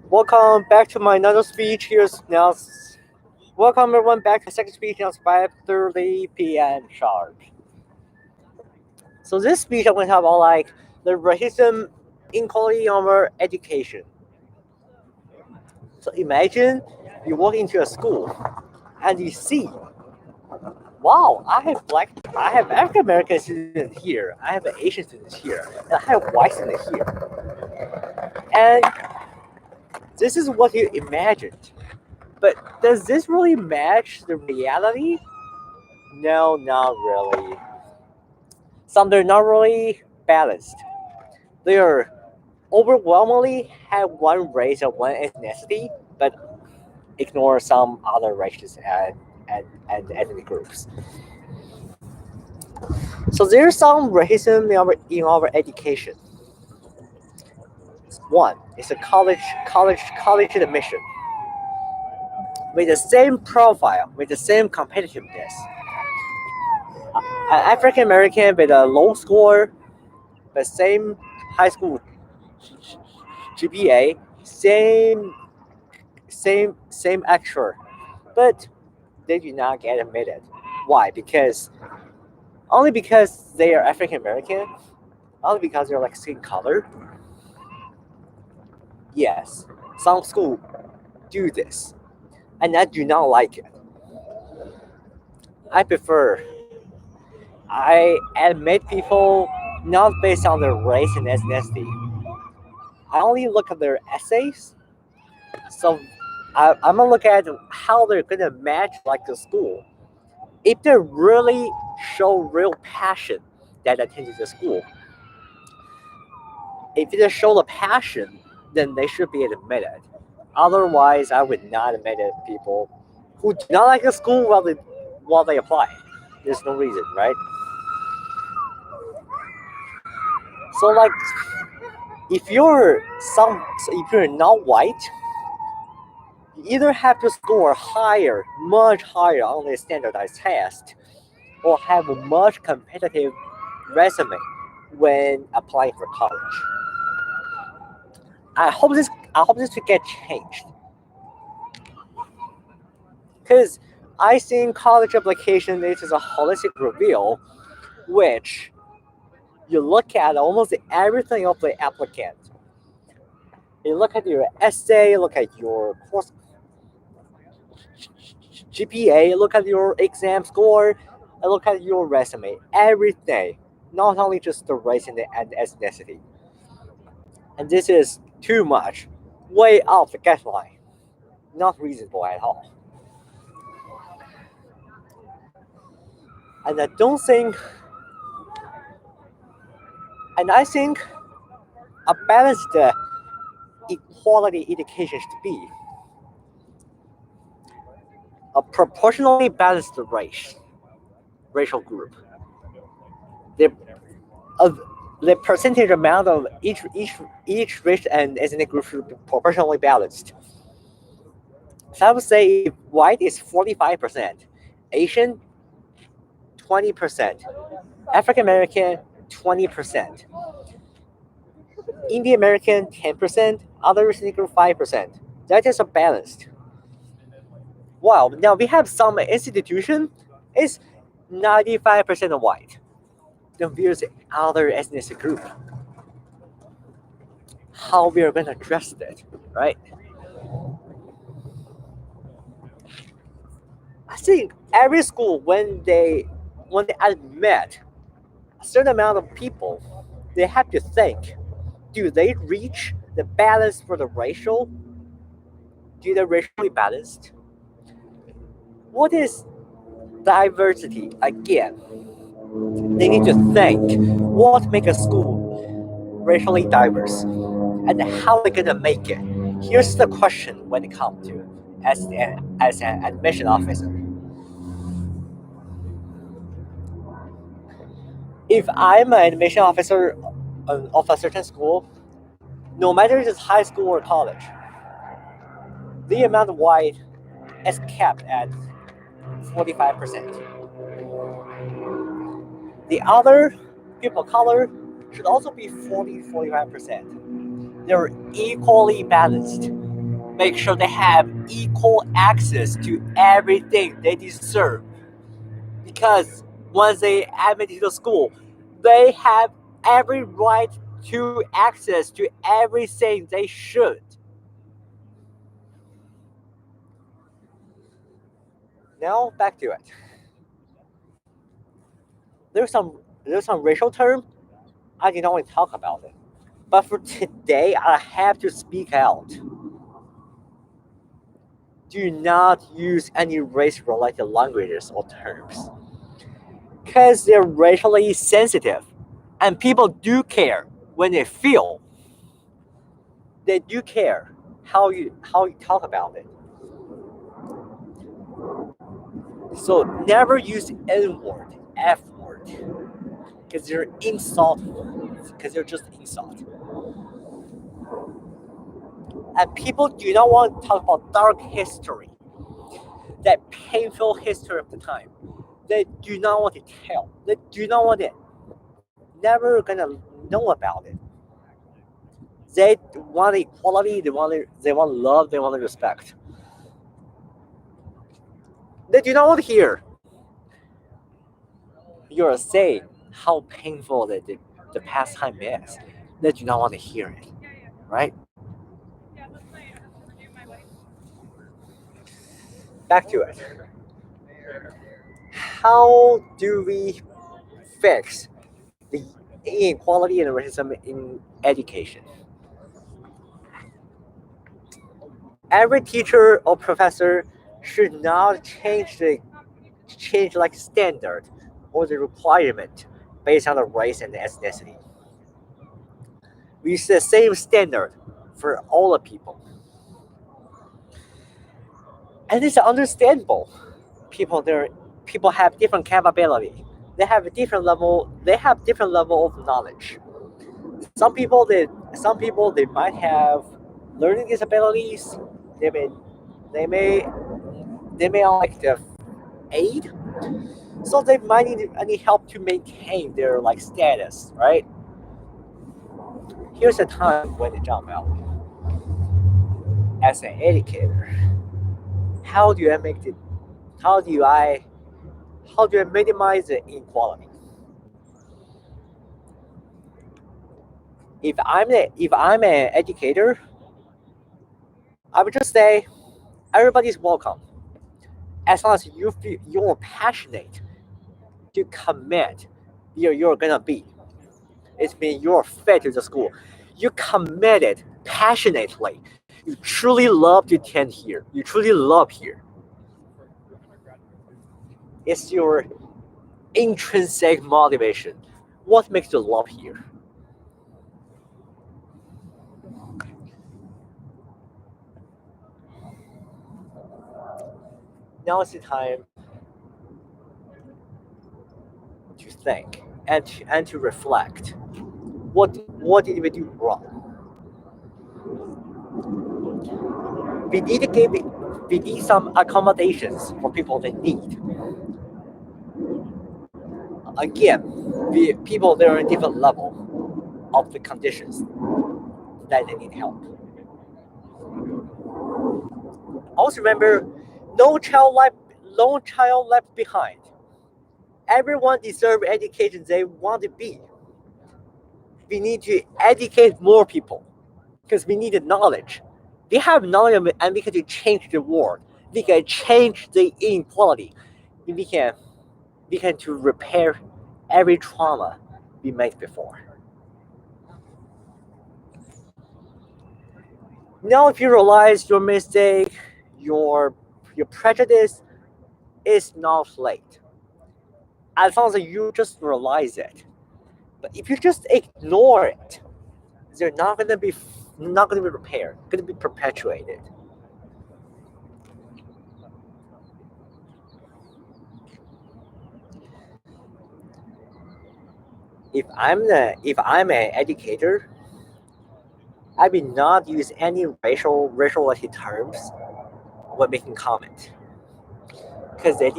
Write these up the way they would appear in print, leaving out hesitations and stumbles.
Welcome back to my another speech. Here's now. Welcome everyone back to the second speech. Now it's 5:30 p.m. sharp. So this speech I'm going to talk about the racism inequality over education. So imagine you walk into a school and you see, wow, I have African American students here, I have Asian students here, and I have white students here, and this is what you imagined. But does this really match the reality? No, not really. They're not really balanced. They are overwhelmingly have one race or one ethnicity, but ignore some other races and ethnic groups. So there's some racism in our education. One is a college admission with the same profile, with the same competitiveness. An African American with a low score, but same high school GPA, same actual, but they do not get admitted. Why? Because only because they are African American, only because they're like skin color. Yes, some school do this, and I do not like it. I prefer I admit people not based on their race and ethnicity. I only look at their essays. So I'm gonna look at how they're gonna match like the school. If they really show real passion that attended the school, if they show the passion, then they should be admitted. Otherwise, I would not admit it people who do not like the school while they apply. There's no reason, right? So like, if you're not white, you either have to score higher, much higher on the standardized test, or have a much competitive resume when applying for college. I hope this to get changed because I think college application is a holistic reveal, which you look at almost everything of the applicant. You look at your essay, look at your course GPA, look at your exam score, and look at your resume. Everything, not only just the race and ethnicity. And this is too much, way off the guideline, not reasonable at all. And I don't think, and I think a balanced equality education should be a proportionally balanced racial group. The of the percentage amount of each race and ethnic group should be proportionally balanced. So I would say if white is 45%, Asian 20%, African American 20%, Indian American 10%, other ethnic group 5%. That is a balanced. Wow, now we have some institution is 95% white. Then there's other ethnic group. How we are going to address that, right? I think every school when they admit a certain amount of people, they have to think: do they reach the balance for the racial? Do they racially balanced? What is diversity again? They need to think what make a school racially diverse and how they're gonna make it. Here's the question when it comes to as an admission officer. If I'm an admission officer of a certain school, no matter if it's high school or college, the amount of white is capped at 45%. The other people of color should also be 45%. They're equally balanced. make sure they have equal access to everything they deserve. Because once they admit to the school, they have every right to access to everything they should. Now back to it. There's some racial term I did not want to talk about it. But for today I have to speak out. Do not use any race related languages or terms. Because they're racially sensitive. And people do care when they feel. They do care how you talk about it. So never use N word, F word, because they're insult words, because they're just insult. And people do not want to talk about dark history, that painful history of the time. They do not want to tell. They do not want to. Never gonna know about it. They want equality. They want love. They want respect. They do not want to hear you're saying how painful the past time is. They do not want to hear it, right? Back to it. How do we fix the inequality and racism in education? Every teacher or professor should not change like standard or the requirement based on the race and the ethnicity. We use the same standard for all the people. And it's understandable. People there people have different capability. They have different level of knowledge. Some people they might have learning disabilities. They may they may they may like the aid, so they might need any help to maintain their like status, right? Here's a time when they jump out as an educator. How do I make it? How do I how do I minimize the inequality? If I'm an educator, I would just say everybody's welcome as long as you feel you're passionate to commit you're gonna be. It means you're fit to the school. You committed passionately. You truly love to attend here. You truly love here. It's your intrinsic motivation. What makes you love here? Now is the time to think and to reflect. What did we do wrong? We need to give we need some accommodations for people that need. Again, people that are in different level of the conditions that they need help. Also remember, no child left no child left behind. Everyone deserves education they want to be. We need to educate more people because we need the knowledge. We have knowledge and we can change the world. We can change the inequality. We can to repair every trauma we made before. Now, if you realize your mistake, your your prejudice is not late. As long as you just realize it. But if you just ignore it, they're not gonna be repaired. Gonna be perpetuated. If I'm an educator, I will not use any racial terms when making comment because they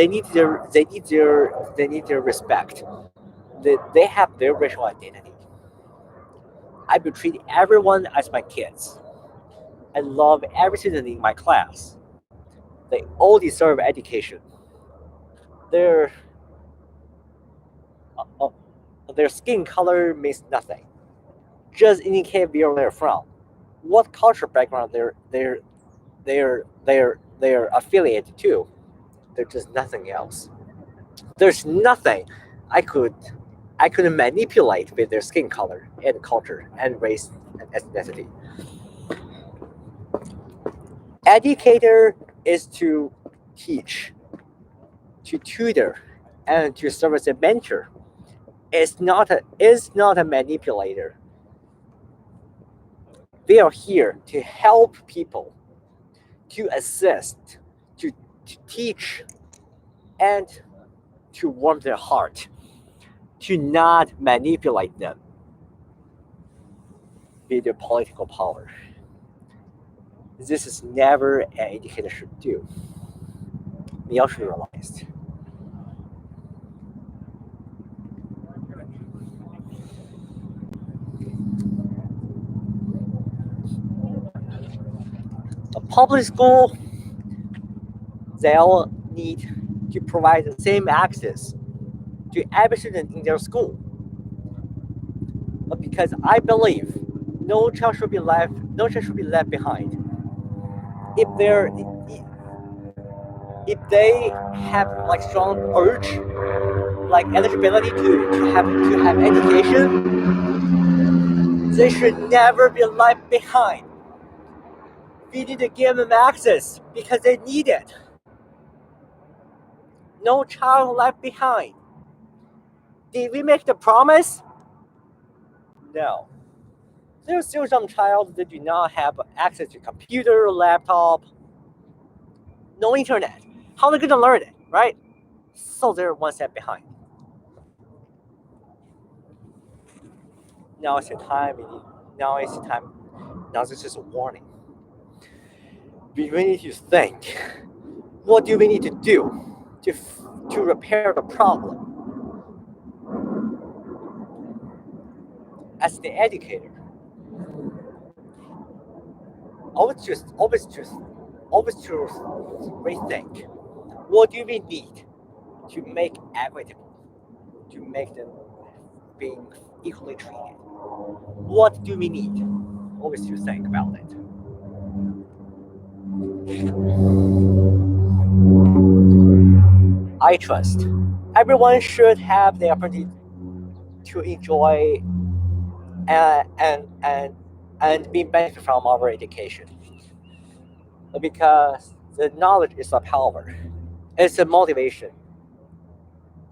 need their respect. They have their racial identity. I will treat everyone as my kids I love every student in my class. They all deserve education. Their uh, uh, their skin color means nothing. Just indicate where they're from, what cultural background they're affiliated to. There's just nothing else. There's nothing I could I could manipulate with their skin color and culture and race and ethnicity. Educator is to teach, to tutor, and to serve as a mentor. Is not a manipulator. They are here to help people, to assist, to teach, and to warm their heart, to not manipulate them with their political power. This is never an educator should do. 你要是 realized. A public school, they all need to provide the same access to every student in their school. But because I believe no child should be left behind. If they have like strong urge, like eligibility to have education, they should never be left behind. We need to give them access because they need it. No child left behind. Did we make the promise? No. There's still some child that do not have access to computer, laptop, no internet. How are they going to learn it, right? So they're one step behind. Now it's the time. Now this is a warning. We need to think. What do we need to do to repair the problem? As the educator, always to rethink. What do we need to make equitable, to make them being equally treated? What do we need? Always to think about it. I trust everyone should have the opportunity to enjoy and be benefit from our education, because the knowledge is a power. It's a motivation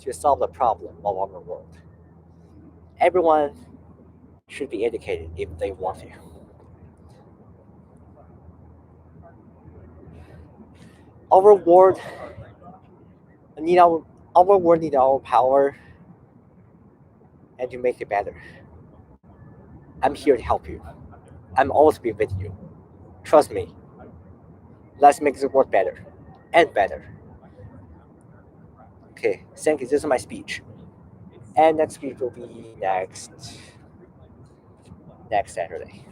to solve the problem of our world. Everyone should be educated if they want to. Our world need our power and to make it better. I'm here to help you. I'm always be with you. Trust me. Let's make the world better and better. Okay, thank you. This is my speech. And next speech will be next Saturday.